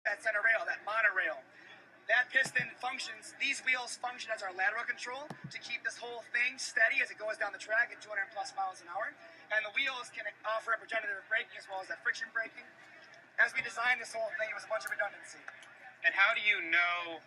that center rail, that monorail. That piston functions, these wheels function as our lateral control to keep this whole thing steady as it goes down the track at 200 plus miles an hour. And the wheels can offer up regenerative braking as well as that friction braking. As we designed this whole thing, it was a bunch of redundancy. And how do you know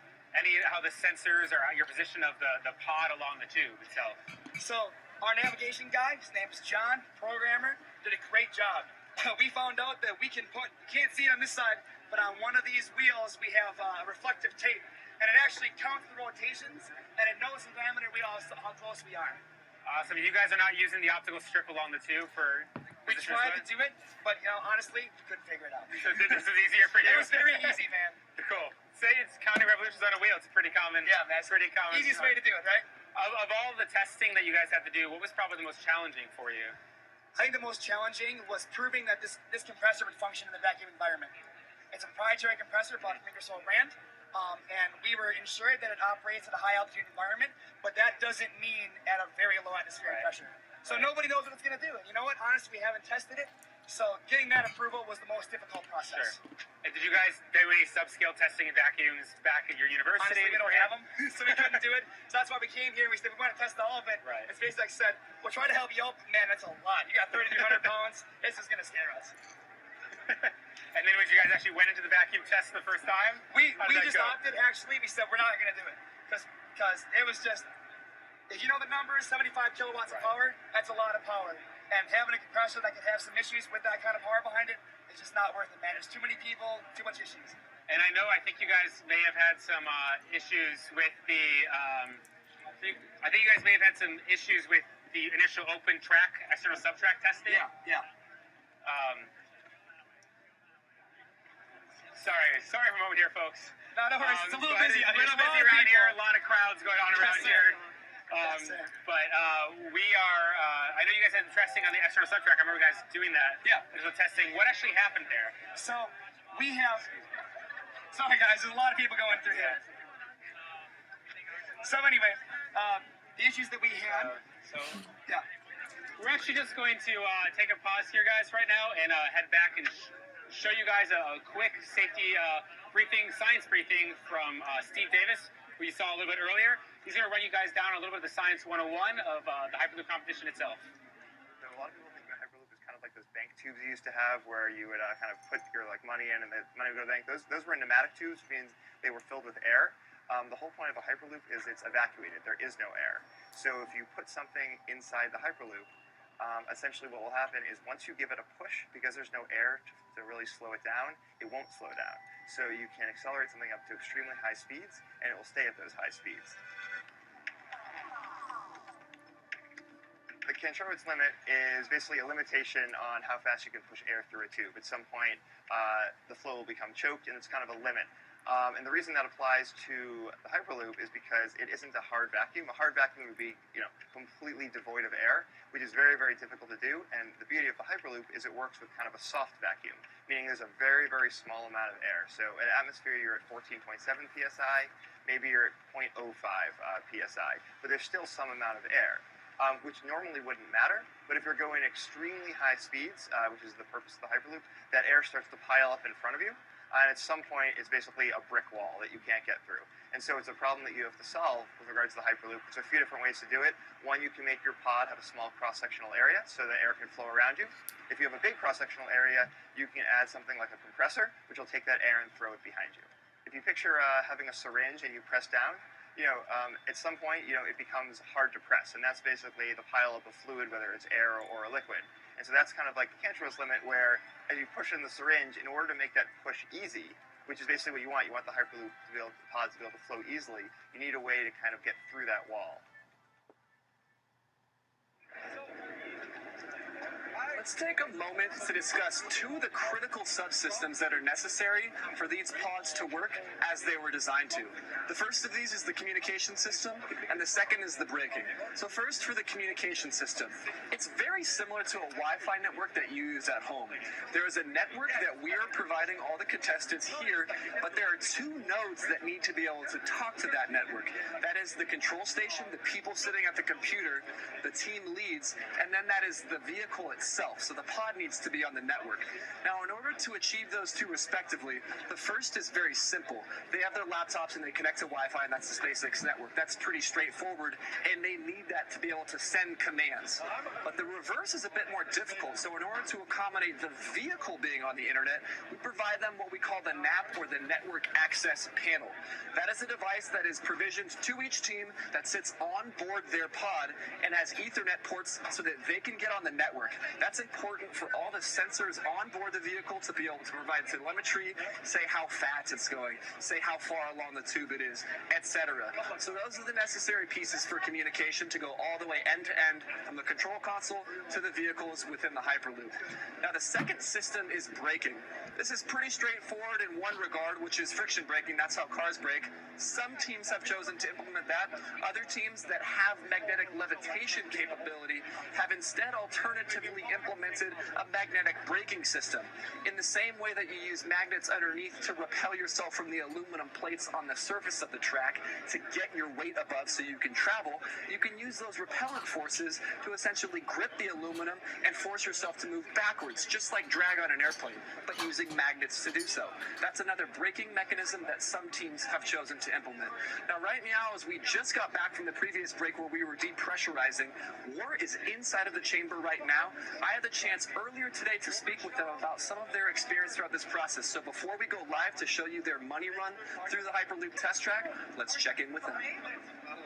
how the sensors or your position of the pod along the tube itself? So our navigation guy, his name is John, programmer, did a great job. We found out that we can put, you can't see it on this side, but on one of these wheels we have reflective tape, and it actually counts the rotations, and it knows the diameter how close we are. Awesome. You guys are not using the optical strip along the tube for... We tried to do it, but honestly, we couldn't figure it out. So this is easier for you? It was very easy, man. Cool. Say it's counting revolutions on a wheel. It's pretty common. Yeah, man. It's pretty common. Easiest way to do it, right? Of all the testing that you guys had to do, what was probably the most challenging for you? I think the most challenging was proving that this compressor would function in the vacuum environment. It's a proprietary compressor bought from Ingersoll Brand, and we were ensured that it operates at a high altitude environment, but that doesn't mean at a very low atmospheric pressure. So nobody knows what it's going to do. And you know what? Honestly, we haven't tested it. So getting that approval was the most difficult process. Sure. And did you guys do any subscale testing in vacuums back at your university? Honestly, we don't have them, so we couldn't do it. So that's why we came here. We said we want to test all of it. Right. It's basically like I said, we'll try to help you out. Man, that's a lot. You got 3,300 pounds. This is going to scare us. And then when you guys actually went into the vacuum test the first time? We just opted, actually. We said we're not going to do it. Because it was just, if you know the numbers, 75 kilowatts of power, that's a lot of power. And having a compressor that could have some issues with that kind of power behind it, it's just not worth it, man. There's too many people, too much issues. And I think you guys may have had some issues with the, I think you guys may have had some issues with the initial open track, external subtrack testing. Yeah. Sorry for a moment here, folks. No worries. It's a little busy. A little busy around here. A lot of crowds going on around here. But we are, I know you guys had testing on the external subtrack. I remember you guys doing that. Yeah. There's no testing. What actually happened there? So we have, sorry guys, there's a lot of people going through here. So anyway, the issues that we had. Yeah. We're actually just going to take a pause here, guys, right now, and head back and show you guys a quick safety briefing, science briefing from Steve Davis, who you saw a little bit earlier. He's going to run you guys down a little bit of the Science 101 of the Hyperloop competition itself. So a lot of people think that Hyperloop is kind of like those bank tubes you used to have, where you would kind of put your money in and the money would go to the bank. Those were pneumatic tubes, which means they were filled with air. The whole point of a Hyperloop is it's evacuated. There is no air. So if you put something inside the Hyperloop, essentially what will happen is once you give it a push, because there's no air to really slow it down, it won't slow down. So you can accelerate something up to extremely high speeds, and it will stay at those high speeds. The Kantorovitz limit is basically a limitation on how fast you can push air through a tube. At some point, the flow will become choked, and it's kind of a limit. And the reason that applies to the Hyperloop is because it isn't a hard vacuum. A hard vacuum would be, completely devoid of air, which is very, very difficult to do. And the beauty of the Hyperloop is it works with kind of a soft vacuum, meaning there's a very, very small amount of air. So at atmosphere, you're at 14.7 psi, maybe you're at 0.05 psi, but there's still some amount of air. Which normally wouldn't matter, but if you're going extremely high speeds, which is the purpose of the Hyperloop, that air starts to pile up in front of you, and at some point it's basically a brick wall that you can't get through. And so it's a problem that you have to solve with regards to the Hyperloop. There's a few different ways to do it. One, you can make your pod have a small cross-sectional area so that air can flow around you. If you have a big cross-sectional area, you can add something like a compressor, which will take that air and throw it behind you. If you picture having a syringe and you press down, at some point, it becomes hard to press, and that's basically the pileup of fluid, whether it's air or a liquid. And so that's kind of like the Kantorovitz limit, where as you push in the syringe, in order to make that push easy, which is basically what you want the Hyperloop to be able, the pods to be able to flow easily, you need a way to kind of get through that wall. Let's take a moment to discuss two of the critical subsystems that are necessary for these pods to work as they were designed to. The first of these is the communication system, and the second is the braking. So first, for the communication system. It's very similar to a Wi-Fi network that you use at home. There is a network that we are providing all the contestants here, but there are two nodes that need to be able to talk to that network. That is the control station, the people sitting at the computer, the team leads, and then that is the vehicle itself. itself, so the pod needs to be on the network. Now, in order to achieve those two respectively, the first is very simple. They have their laptops and they connect to Wi-Fi, and that's the SpaceX network. That's pretty straightforward, and they need that to be able to send commands. But the reverse is a bit more difficult, so in order to accommodate the vehicle being on the internet, we provide them what we call the NAP, or the Network Access Panel. That is a device that is provisioned to each team that sits on board their pod and has Ethernet ports so that they can get on the network. That's important for all the sensors on board the vehicle to be able to provide telemetry, say how fast it's going, say how far along the tube it is, etc. So those are the necessary pieces for communication to go all the way end to end from the control console to the vehicles within the Hyperloop. Now, the second system is braking. This is pretty straightforward in one regard, which is friction braking. That's how cars brake. Some teams have chosen to implement that. Other teams that have magnetic levitation capability have instead alternatively implemented a magnetic braking system. In the same way that you use magnets underneath to repel yourself from the aluminum plates on the surface of the track to get your weight above so you can travel, you can use those repellent forces to essentially grip the aluminum and force yourself to move backwards, just like drag on an airplane, but using magnets to do so. That's another braking mechanism that some teams have chosen to implement. Now, right now, as we just got back from the previous break where we were depressurizing, War is inside of the chamber right now. I had the chance earlier today to speak with them about some of their experience throughout this process. So before we go live to show you their money run through the Hyperloop test track, let's check in with them.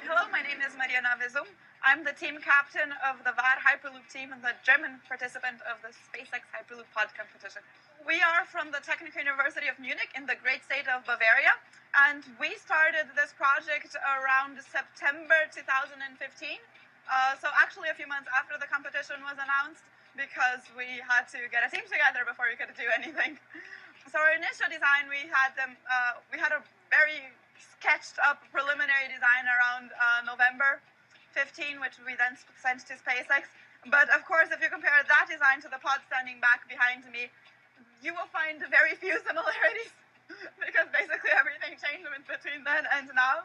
Hello, my name is Mariana Vizum. I'm the team captain of the VAR Hyperloop team and the German participant of the SpaceX Hyperloop pod competition. We are from the Technical University of Munich in the great state of Bavaria, and we started this project around September 2015. So actually a few months after the competition was announced, because we had to get a team together before we could do anything. So our initial design, we had a very sketched up preliminary design around November 15, which we then sent to SpaceX. But of course, if you compare that design to the pod standing back behind me, you will find very few similarities because basically everything changed between then and now.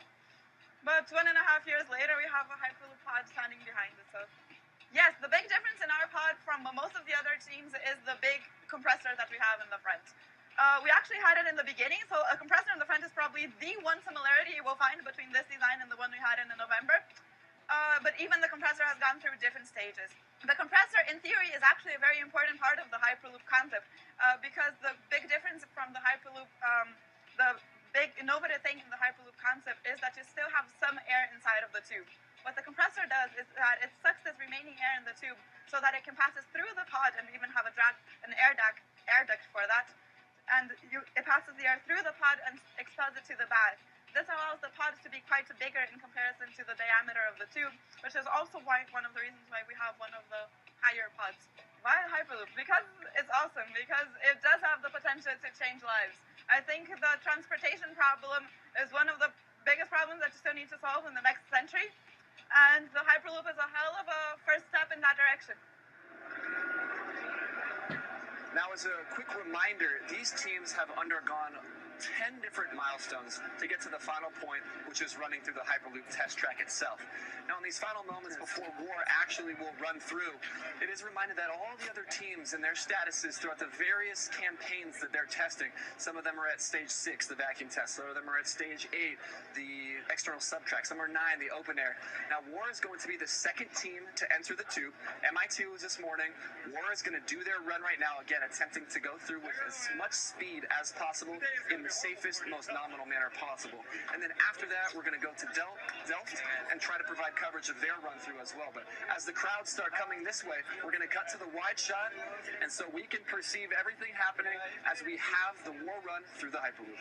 But 1.5 years later, we have a Hyperloop pod standing behind it. So yes, the big difference in our pod from most of the other teams is the big compressor that we have in the front. We actually had it in the beginning, so a compressor in the front is probably the one similarity you will find between this design and the one we had in November. But even the compressor has gone through different stages. The compressor, in theory, is actually a very important part of the Hyperloop concept, because the big difference from the Hyperloop, the big innovative thing in the Hyperloop concept is that you still have some air inside of the tube. What the compressor does is that it sucks this remaining air in the tube so that it can pass through the pod and even have an air duct for that. And it passes the air through the pod and expels it to the back. This allows the pod to be quite bigger in comparison to the diameter of the tube, which is also one of the reasons why we have one of the higher pods. Why Hyperloop? Because it's awesome, because it does have the potential to change lives. I think the transportation problem is one of the biggest problems that you still need to solve in the next century, and the Hyperloop is a hell of a first step in that direction. Now, as a quick reminder, these teams have undergone 10 different milestones to get to the final point, which is running through the Hyperloop test track itself. Now, in these final moments before War actually will run through, it is reminded that all the other teams and their statuses throughout the various campaigns that they're testing, some of them are at stage 6, the vacuum test, some of them are at stage 8, the external subtrack, some are 9, the open air. Now, War is going to be the second team to enter the tube. MI2 was this morning. War is going to do their run right now, again, attempting to go through with as much speed as possible in the safest, most nominal manner possible. And then after that, we're going to go to Delft and try to provide coverage of their run through as well. But as the crowds start coming this way, we're going to cut to the wide shot, and so we can perceive everything happening as we have the War run through the Hyperloop.